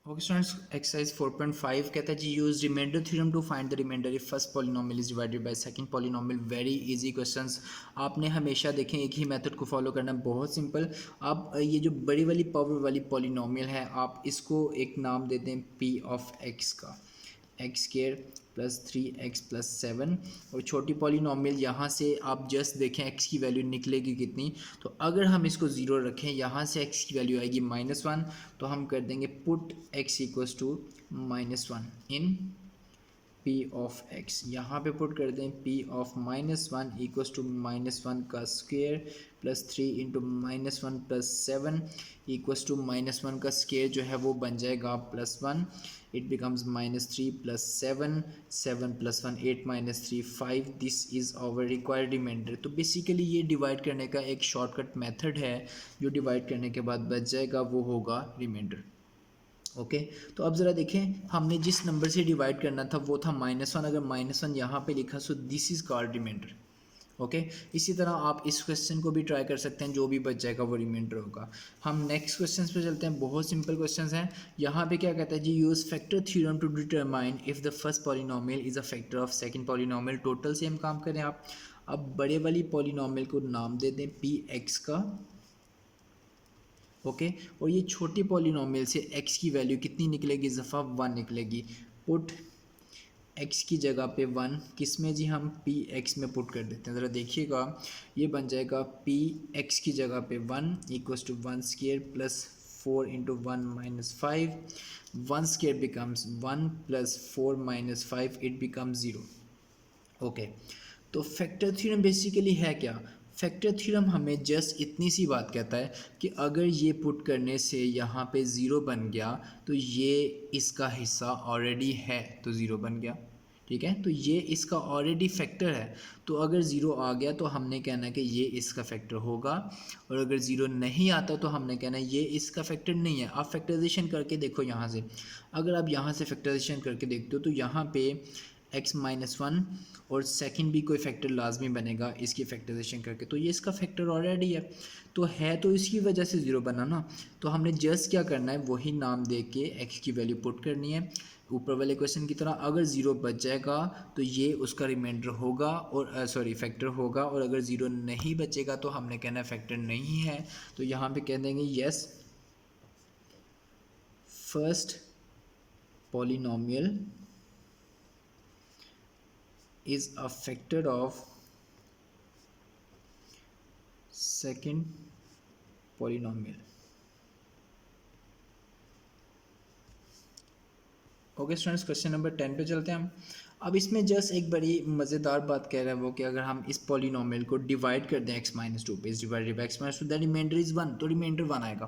Okay students, exercise 4.5 कहता है जी use remainder theorem to find the remainder if first polynomial is divided by second polynomial. Very easy questions. आपने हमेशा देखें एक ही मेथड को फॉलो करना, बहुत सिंपल। आप ये जो बड़ी वाली पावर वाली पॉलिनोमियल है, आप इसको एक नाम देते हैं पी ऑफ एक्स का, एक्स स्केयर प्लस 3x+7। और छोटी पॉलिनोमियल यहाँ से आप जस्ट देखें एक्स की वैल्यू निकलेगी कितनी। तो अगर हम इसको ज़ीरो रखें, यहाँ से एक्स की वैल्यू आएगी -1, तो हम कर देंगे put x equals to -1 in p of x। यहाँ पे पुट कर दें p ऑफ -1 इक्वल्स टू -1 का square plus 3 into -1+7 equals to -1 का स्क्वेयर जो है वो बन जाएगा +1। It becomes -3 + 7, 7 + 1 8 - 3 5। This is our required remainder. तो बेसिकली ये डिवाइड करने का एक शॉर्टकट मेथड है, जो डिवाइड करने के बाद बच जाएगा वो होगा रिमाइंडर। ओके तो अब ज़रा देखें, हमने जिस नंबर से डिवाइड करना था वो था -1। अगर -1 यहाँ पे लिखा, so this is called remainder. Okay इसी तरह आप इस क्वेश्चन को भी ट्राई कर सकते हैं, जो भी बच जाएगा वो रिमाइंडर होगा। हम नेक्स्ट क्वेश्चन पे चलते हैं, बहुत सिंपल क्वेश्चन हैं। यहाँ पे क्या कहता है जी, use factor theorem to determine if the first polynomial is a factor of second polynomial. Total से हम काम करें आप। अब बड़े वाली पॉलिनोमियल को नाम दे दें पी एक्स का। ओके और ये छोटी पॉलिनोमियल से x की वैल्यू कितनी निकलेगी, ज़फ़ा 1 निकलेगी। पुट x की जगह पे 1 किस में जी, हम पी एक्स में पुट कर देते हैं। ज़रा देखिएगा, ये बन जाएगा पी एक्स की जगह पे 1 equals to 1 square plus 4 into 1 minus 5। 1 square becomes 1 plus 4 minus 5, it becomes 0। Okay तो फैक्टर थ्योरम बेसिकली है क्या? फैक्टर थ्योरम हमें जस्ट इतनी सी बात कहता है कि अगर ये पुट करने से यहाँ पे ज़ीरो बन गया तो ये इसका हिस्सा ऑलरेडी है, तो ज़ीरो बन गया। ठीक है, तो ये इसका ऑलरेडी फैक्टर है, तो अगर ज़ीरो आ गया तो हमने कहना है कि ये इसका फैक्टर होगा। और अगर ज़ीरो नहीं आता तो हमने कहना है ये इसका फैक्टर नहीं है। आप फैक्टराइजेशन करके देखो यहाँ से, अगर आप यहाँ से फैक्टराइजेशन करके देखते हो तो यहाँ पे x-1 और सेकंड भी कोई फैक्टर लाजमी बनेगा इसकी फैक्टराइजेशन करके, तो ये इसका फैक्टर ऑलरेडी है तो इसकी वजह से ज़ीरो बना ना। तो हमने जस्ट क्या करना है, वही नाम दे के x की वैल्यू पुट करनी है ऊपर वाले क्वेश्चन की तरह। अगर ज़ीरो बच जाएगा तो ये उसका रिमाइंडर होगा, और सॉरी फैक्टर होगा। और अगर ज़ीरो नहीं बचेगा तो हमने कहना फैक्टर नहीं है, तो यहाँ पे कह देंगे yes first polynomial is a factor of second polynomial। Okay students, question number 10 पे चलते हैं हम। अब इसमें जस्ट एक बड़ी मज़ेदार बात कह रहा है वो कि अगर हम इस पॉलिनोमियल को डिवाइड कर दें x-2 पे, is divided by x-2, the remainder is 1, तो रिमाइंडर 1 आएगा।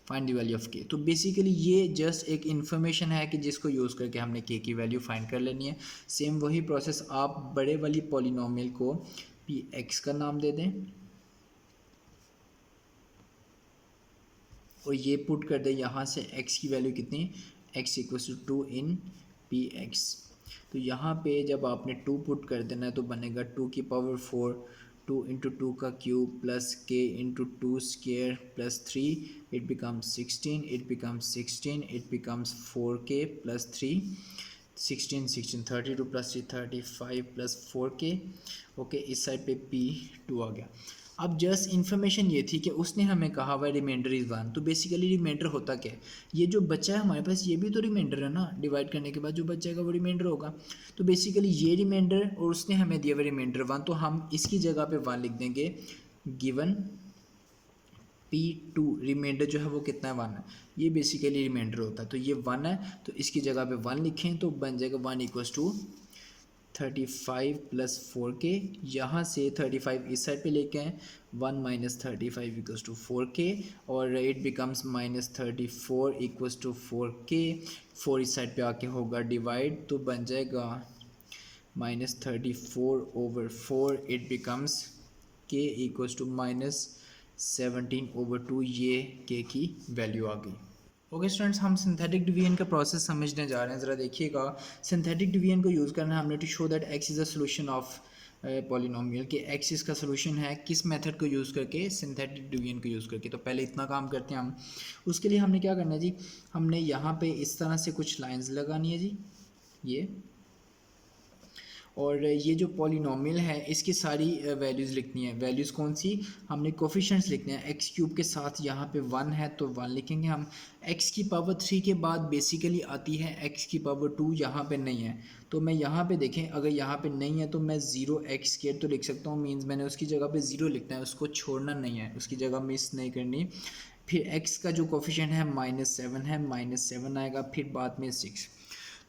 Find the value of k। तो बेसिकली ये जस्ट एक इन्फॉर्मेशन है कि जिसको यूज़ करके हमने k की वैल्यू फाइंड कर लेनी है। सेम वही प्रोसेस, आप बड़े वाली पॉलिनोमियल को पी एक्स का नाम दे दें और ये पुट कर दें यहाँ से x की वैल्यू कितनी, x equals to 2 in p x. तो यहाँ पे जब आपने 2 पुट कर देना है तो बनेगा 2 की पावर 4, 2 इंटू 2 का cube plus k into 2 square plus 3, it becomes 16, it becomes 16, it becomes 4k plus 3, 16 16 32 plus 3 35 plus 4k। Okay इस साइड पे p2 आ गया। अब जस्ट इन्फॉर्मेशन ये थी कि उसने हमें कहा हुआ रिमाइंडर इज़ 1, तो बेसिकली रिमाइंडर होता क्या है, ये जो बचा है हमारे पास ये भी तो रिमाइंडर है ना। डिवाइड करने के बाद जो बच जाएगा वो रिमाइंडर होगा। तो बेसिकली ये रिमाइंडर और उसने हमें दिया हुआ रिमाइंडर 1, तो हम इसकी जगह पे 1 लिख देंगे। गिवन P2 रिमाइंडर जो है वो कितना है, 1 है। ये बेसिकली रिमाइंडर होता है, तो ये 1 है, तो इसकी जगह पे 1 लिखें तो बन जाएगा 1 इक्वल्स टू 35 प्लस 4k। यहाँ से 35 इस साइड पे लेके आए, 1 माइनस 35 इक्वल्स टू 4k, और it becomes -34 equals to 4k। 4 इस साइड पे आके होगा डिवाइड, तो बन जाएगा -34/4, it becomes k equals to -17/2। ये k की वैल्यू आ गई। ओके स्टूडेंट्स, हम सिंथेटिक डिवीजन का प्रोसेस समझने जा रहे हैं। ज़रा देखिएगा, सिंथेटिक डिवीजन को यूज़ करना है हमने to show that x is a solution of polynomial के एक्स इसका सोल्यूशन है किस मेथड को यूज़ करके, सिंथेटिक डिवीजन को यूज़ करके। तो पहले इतना काम करते हैं हम। उसके लिए हमने क्या करना है जी, हमने यहाँ पे इस तरह से कुछ लाइंस लगानी है जी, ये, और ये जो पॉलिनोमियल है इसकी सारी वैल्यूज़ लिखनी है। वैल्यूज़ कौन सी, हमने कोफिशिएंट्स लिखने हैं। एक्स क्यूब के साथ यहाँ पे 1 है तो 1 लिखेंगे हम। एक्स की पावर 3 के बाद बेसिकली आती है एक्स की पावर 2, यहाँ पे नहीं है तो मैं यहाँ पे देखें, अगर यहाँ पे नहीं है तो मैं 0x² तो लिख सकता हूँ, मीन्स मैंने उसकी जगह पे 0 लिखना है, उसको छोड़ना नहीं है, उसकी जगह मिस नहीं करनी। फिर x का जो कोफिशिएंट है -7 है, -7 आएगा, फिर बाद में 6।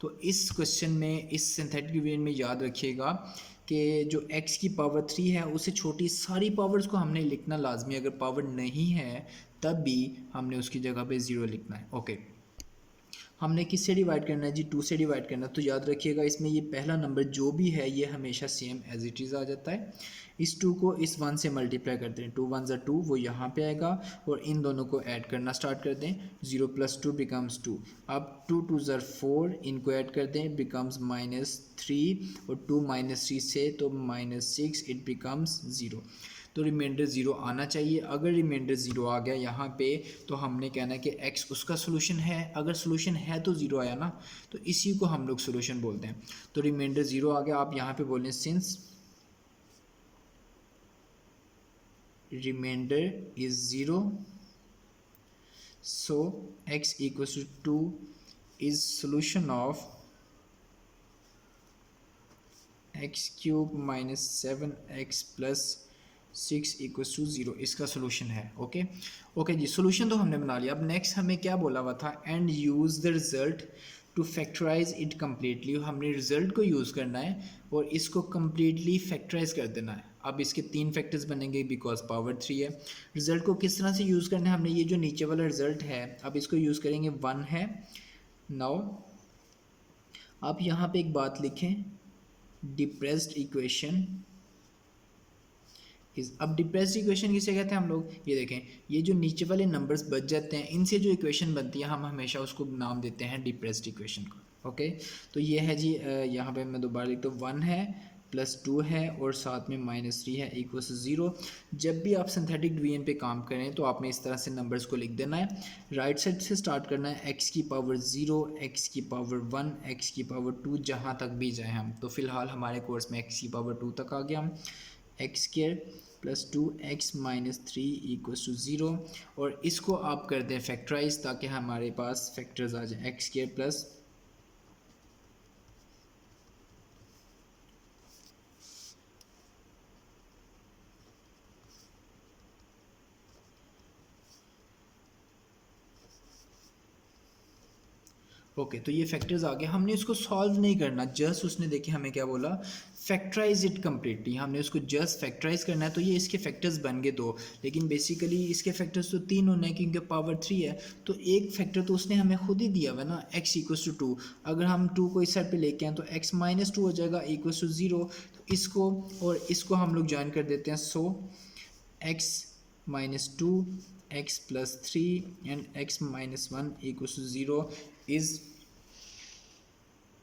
तो इस क्वेश्चन में, इस सिंथेटिक डिवीजन में याद रखिएगा कि जो x की पावर 3 है उससे छोटी सारी पावर्स को हमने लिखना लाजमी, अगर पावर नहीं है तब भी हमने उसकी जगह पे 0 लिखना है। ओके, हमने किस से डिवाइड करना है जी, 2 से डिवाइड करना है। तो याद रखिएगा इसमें ये पहला नंबर जो भी है ये हमेशा सेम एज इट इज़ आ जाता है। इस 2 को इस 1 से मल्टीप्लाई करते हैं, 2 1 ज़ा 2, वो यहाँ पे आएगा, और इन दोनों को ऐड करना स्टार्ट कर दें। 0 + 2 बिकम्स 2। अब 2 2 ज़ा 4, इनको ऐड कर दें, बिकम्स -3, और 2 -3 से तो -6, इट बिकम्स 0। तो रिमाइंडर 0 आना चाहिए। अगर रिमाइंडर 0 आ गया यहाँ पे तो हमने कहना है कि x उसका सोल्यूशन है। अगर सोल्यूशन है तो 0 आया ना, तो इसी को हम लोग सोल्यूशन बोलते हैं। तो रिमाइंडर 0 आ गया, आप यहाँ पे बोलें since reminder is 0 so x = 2 is solution of x³ - 7x + 6 = 0, इसका सोल्यूशन है। ओके जी, सोल्यूशन तो हमने बना लिया। अब नेक्स्ट हमें क्या बोला हुआ था, and use the result to factorise it completely. हमने रिज़ल्ट को यूज़ करना है और इसको कम्प्लीटली फैक्टराइज कर देना है। अब इसके 3 फैक्टर्स बनेंगे बिकॉज पावर 3 है। रिज़ल्ट को किस तरह से यूज़ करना है, हमने ये जो नीचे वाला रिज़ल्ट है अब इसको यूज़ करेंगे, 1 है। नाउ आप यहाँ पे एक बात लिखें, डिप्रेस्ड इक्वेशन अब डिप्रेस्ड इक्वेशन किसे कहते हैं हम लोग, ये देखें, ये जो नीचे वाले नंबर्स बच जाते हैं इनसे जो इक्वेशन बनती है हम हमेशा उसको नाम देते हैं डिप्रेस्ड इक्वेशन को। ओके, तो ये है जी, यहाँ पे मैं दोबारा लिखता हूँ, 1 है +2 है और साथ में -3 है = 0। जब भी आप सिंथेटिक डिवीजन पे काम करें तो आपने इस तरह से नंबर्स को लिख देना है। राइट साइड से स्टार्ट करना है, x की पावर 0, x की पावर 1, x की पावर 2, जहाँ तक भी जाएँ हम। तो फ़िलहाल हमारे कोर्स में x की पावर 2 तक आ गया हम। x² + 2x - 3 = 0, और इसको आप कर दें फैक्टराइज ताकि हमारे पास फैक्टर्स आ जाए। x² प्लस ओके, तो ये फैक्टर्स आ गए। हमने इसको सॉल्व नहीं करना, जस्ट उसने देखिए हमें क्या बोला, फैक्टराइज इट कम्प्लीटली। हमने उसको जस्ट फैक्टराइज करना है। तो ये इसके फैक्टर्स बन गए 2, लेकिन बेसिकली इसके फैक्टर्स तो 3 होने हैं क्योंकि पावर 3 है। तो एक फैक्टर तो उसने हमें खुद ही दिया हुआ ना, x = 2। अगर हम 2 को इस साइड पे लेके आए तो x - 2 हो जाएगा = 0। तो इसको और इसको हम लोग ज्वाइन कर देते हैं। सो x - 2 x + 3 and x - 1 = 0 is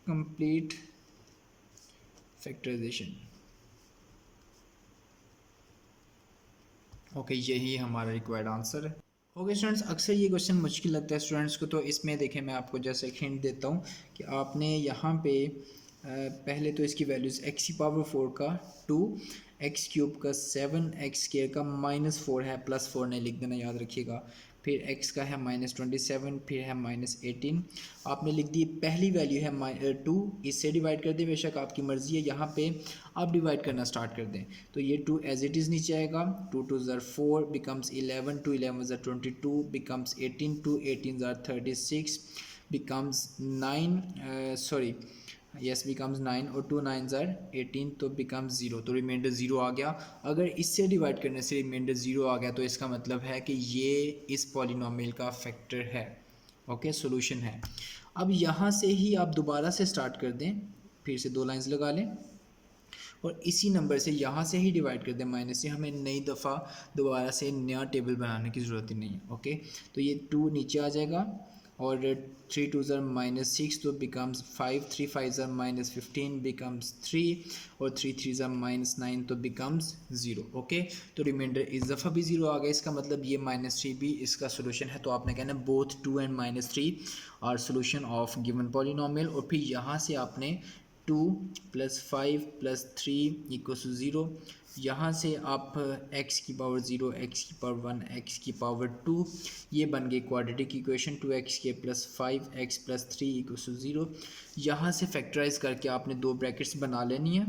complete factorization। Okay, यही हमारा रिक्वायर्ड आंसर है। ओके स्टूडेंट्स, अक्सर ये क्वेश्चन मुश्किल लगता है स्टूडेंट्स को, तो इसमें देखें मैं आपको जैसे एक हिंट देता हूँ कि आपने यहाँ पे पहले तो इसकी वैल्यूज़ x की पावर 4 का 2, x³ का 7, x² का -4 है, +4 नहीं लिख देना, याद रखिएगा। फिर x का है -27, फिर है -18। आपने लिख दी पहली वैल्यू है 2, इससे डिवाइड कर दें, बेशक आपकी मर्ज़ी है। यहाँ पे आप डिवाइड करना स्टार्ट कर दें, तो ये 2 एज इट इज़ नीचे आएगा। 2 2 ज़ा 4 बिकम्स 11, 2 11 ज़ा 22 बिकम्स 18, 2 18 ज़ा 36 बिकम्स 9, सॉरी यस बिकम्स 9, और 2 9 ज़ा 18 तो बिकम्स 0। तो रिमाइंडर 0 आ गया। अगर इससे डिवाइड करने से रिमाइंडर 0 आ गया तो इसका मतलब है कि ये इस पॉलिनोमियल का फैक्टर है। ओके, सॉल्यूशन है। अब यहाँ से ही आप दोबारा से स्टार्ट कर दें, फिर से 2 लाइंस लगा लें और इसी नंबर से यहाँ से ही डिवाइड कर दें माइनस से। हमें नई दफ़ा दोबारा से नया टेबल बनाने की ज़रूरत ही नहीं है। ओके, तो ये 2 नीचे आ जाएगा और 3 2 ज़र -6 तो बिकम्स 5, 3 5 ज़र -15 बिकम्स 3 और 3 3 ज़र -9 तो बिकम्स 0। ओके, तो रिमाइंडर इस दफ़ा भी 0 आ गया, इसका मतलब ये -3 भी इसका सोल्यूशन है। तो आपने कहना both 2 and -3 are solution of given polynomial. और फिर यहाँ से आपने 2 + 5 + 3 = 0। यहाँ से आप x की पावर 0, x की पावर 1, x की पावर 2, ये बन गई क्वाड्रेटिक इक्वेशन। 2x² + 5x + 3 = 0। यहाँ से फैक्टराइज करके आपने दो ब्रैकेट्स बना लेनी है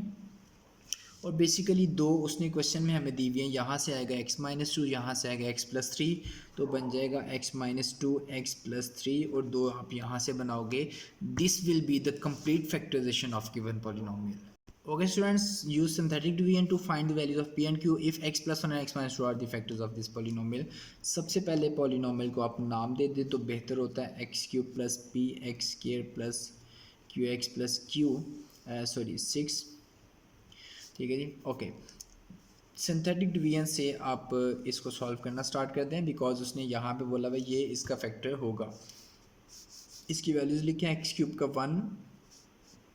और बेसिकली दो उसने क्वेश्चन में हमें दी हुई है। यहाँ से आएगा x-2, यहाँ से आएगा x + 3, तो बन जाएगा x-2 x + 3 और दो आप यहाँ से बनाओगे। This will be the complete factorisation of given polynomial. Okay students, use synthetic division to find the values of p and q if x + 1 and x-2 are the factors of this polynomial। सबसे पहले polynomial को आप नाम दे दे तो बेहतर होता है। x³ + p(x² + qx + q 6, ठीक है जी। ओके, सिंथेटिक डिवीजन से आप इसको सॉल्व करना स्टार्ट कर दें बिकॉज उसने यहाँ पे बोला भाई ये इसका फैक्टर होगा। इसकी वैल्यूज़ लिखें x³ का 1,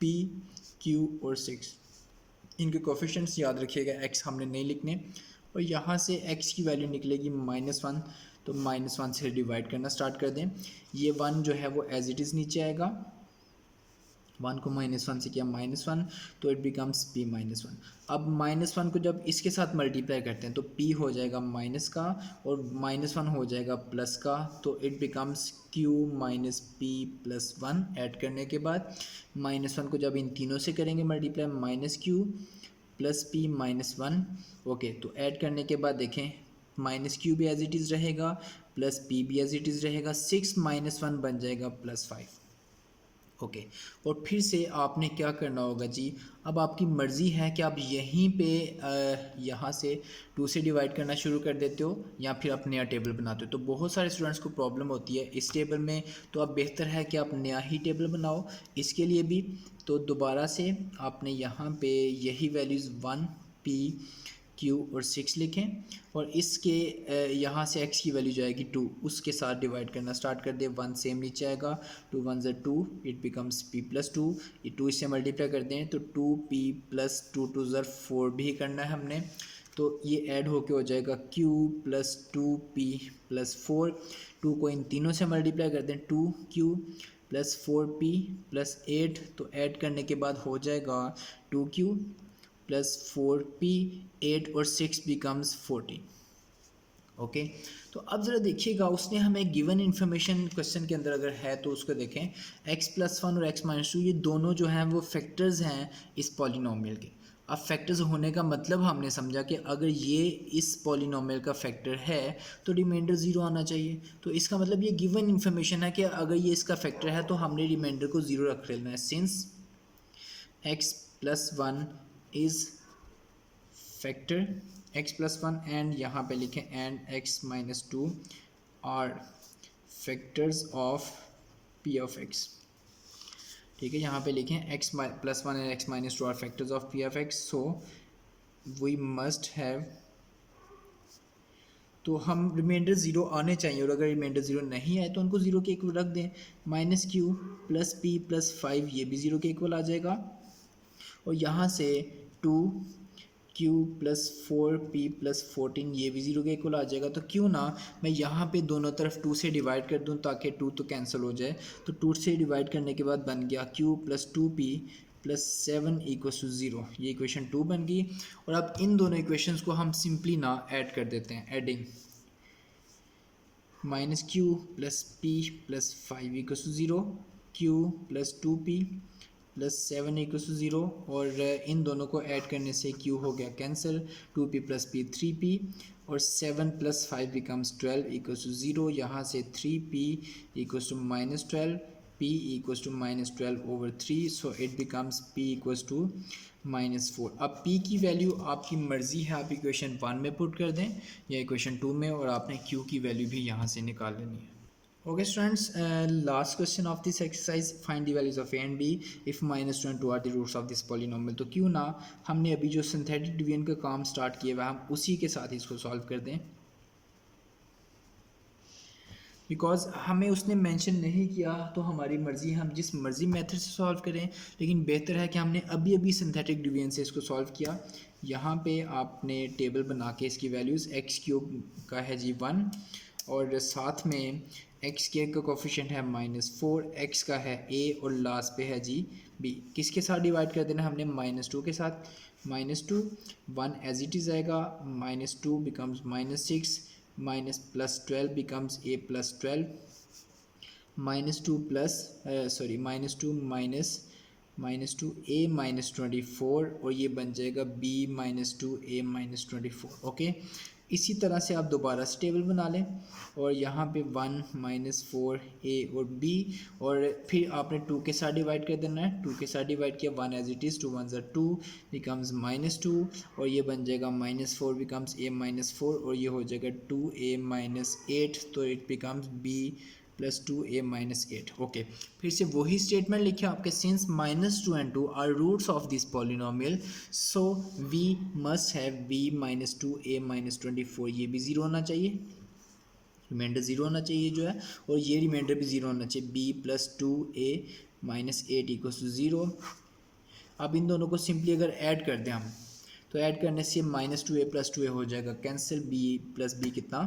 p, q और 6। इनके कोफिशिएंट्स याद रखिएगा, x हमने नहीं लिखने। और यहाँ से x की वैल्यू निकलेगी -1, तो -1 से डिवाइड करना स्टार्ट कर दें। ये 1 जो है वो एज इट इज़ नीचे आएगा, 1 को -1 से किया -1, तो इट बिकम्स p-1। अब -1 को जब इसके साथ मल्टीप्लाई करते हैं तो p हो जाएगा माइनस का और -1 हो जाएगा प्लस का, तो it becomes q - p+1। Add करने के बाद -1 को जब इन तीनों से करेंगे मल्टीप्लाई, -q + p-1। ओके, तो ऐड करने के बाद देखें -q भी एज इट इज़ रहेगा, प्लस p भी एज इट इज़ रहेगा, 6 - 1 बन जाएगा +5। ओके, और फिर से आपने क्या करना होगा जी, अब आपकी मर्ज़ी है कि आप यहीं पे यहाँ से 2 से डिवाइड करना शुरू कर देते हो या फिर आप नया टेबल बनाते हो। तो बहुत सारे स्टूडेंट्स को प्रॉब्लम होती है इस टेबल में, तो अब बेहतर है कि आप नया ही टेबल बनाओ। इसके लिए भी तो दोबारा से आपने यहाँ पे यही वैल्यूज़ 1, p, q और 6 लिखें और इसके यहाँ से x की वैल्यू जाएगी 2, उसके साथ डिवाइड करना स्टार्ट कर दे। 1 सेम नीचे आएगा, 2 1 ज़ा 2, इट बिकम्स p+2। ये 2 इससे मल्टीप्लाई कर दें तो 2p + 2 2 ज़ा 4 भी करना है हमने, तो ये ऐड होके हो जाएगा q + 2p + 4। 2 को इन तीनों से मल्टीप्लाई कर दें, 2q + 4p + 8, तो ऐड करने के बाद हो जाएगा 2q + 4p, 8 और 6 बिकम्स 14। ओके, तो अब ज़रा देखिएगा उसने हमें गिवन इन्फॉर्मेशन क्वेश्चन के अंदर अगर है तो उसको देखें। x + 1 और x-2 ये दोनों जो हैं वो फैक्टर्स हैं इस पॉलिनोमियल के। अब फैक्टर्स होने का मतलब हमने समझा कि अगर ये इस पॉलिनोमियल का फैक्टर है तो रिमाइंडर 0 आना चाहिए। तो इसका मतलब ये गिवन इन्फॉर्मेशन है कि अगर ये इसका फैक्टर है तो हमने रिमाइंडर को 0 रख लेना है। Since x + 1 is factor x + 1 and यहाँ पे लिखें and x-2 are factors of p of x। ठीक है, यहाँ पे लिखें x + 1 and x-2 are factors of p of x। So we must have, तो हम रिमाइंडर 0 आने चाहिए और अगर रिमाइंडर 0 नहीं आए तो उनको 0 के इक्वल रख दें। -q + p + 5 ये भी 0 के इक्वल आ जाएगा और यहाँ से 2q + 4p + 14 ये भी 0 के इक्वल आ जाएगा। तो क्यों ना मैं यहाँ पे दोनों तरफ 2 से डिवाइड कर दूँ ताकि 2 तो कैंसिल हो जाए। तो 2 से डिवाइड करने के बाद बन गया q + 2p + 7 = 0। ये इक्वेशन 2 बन गई। और अब इन दोनों इक्वेशंस को हम सिंपली ना ऐड कर देते हैं, adding -q + p + 5 = 0, q + 2p + 7 = 0 और इन दोनों को ऐड करने से q हो गया कैंसिल, 2p + p 3p और 7 + 5 becomes 12 = 0। यहाँ से 3p = -12, p = -12/3, so it becomes p = -4। अब p की वैल्यू आपकी मर्ज़ी है, आप इक्वेशन 1 में पुट कर दें या इक्वेशन 2 में, और आपने q की वैल्यू भी यहाँ से निकाल लेनी है। Okay students, last question of this exercise, find the values of a and b if -2 and 2 are the roots of this polynomial. तो क्यों ना हमने अभी जो सिंथेटिक डिवीजन का काम स्टार्ट किया हुआ हम उसी के साथ इसको सॉल्व कर दें। बिकॉज हमें उसने मेंशन नहीं किया तो हमारी मर्ज़ी, हम जिस मर्ज़ी मेथड से सॉल्व करें, लेकिन बेहतर है कि हमने अभी अभी सिंथेटिक डिवीजन से इसको सॉल्व किया। यहाँ पे आपने टेबल बना के इसकी वैल्यूज़ एक्स क्यूब का है जी 1 और साथ में एक्स के का कोफिशिएंट है -4, एक्स का है a और लास्ट पे है जी b। किसके साथ डिवाइड कर देना हमने -2 के साथ। -2 1 एज इट इज़ आएगा, -2 becomes -6 minus plus 12 becomes a plus 12, -2 plus sorry -2 minus 2 a -24 और ये बन जाएगा b -2 a -24। ओके, इसी तरह से आप दोबारा से टेबल बना लें और यहाँ पे 1 -4 a और b और फिर आपने 2 के साथ डिवाइड कर देना है। 2 के साथ डिवाइड किया, 1 एज इट इज़, 2 1 2 बिकम्स -2 और ये बन जाएगा -4 बिकम्स a -4 और ये हो जाएगा 2a -8 तो it becomes b plus 2a -8। Okay, फिर से वही स्टेटमेंट लिखे आपके, since -2 and 2 are roots of this polynomial so we must have b -2a -24। ये भी ज़ीरो होना चाहिए, रिमाइंडर ज़ीरो होना चाहिए जो है, और ये रिमाइंडर भी ज़ीरो होना चाहिए, b plus 2a -8 equals to zero. अब इन दोनों को सिंपली अगर ऐड कर दें हम, तो ऐड करने से -2a प्लस 2a हो जाएगा कैंसिल, b प्लस b कितना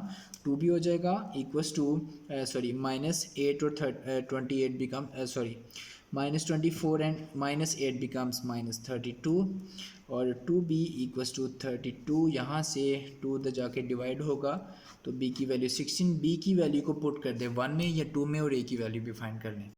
2b हो जाएगा इक्वल्स टू सॉरी -8 और 28 बिकम सॉरी -24 एंड -8 बिकम्स -32 और 2b इक्वल्स टू 32। यहाँ से 2 उधर जाके डिवाइड होगा तो b की वैल्यू 16, b की वैल्यू को पुट कर दे 1 में या 2 में और a की वैल्यू भी फाइंड कर लें।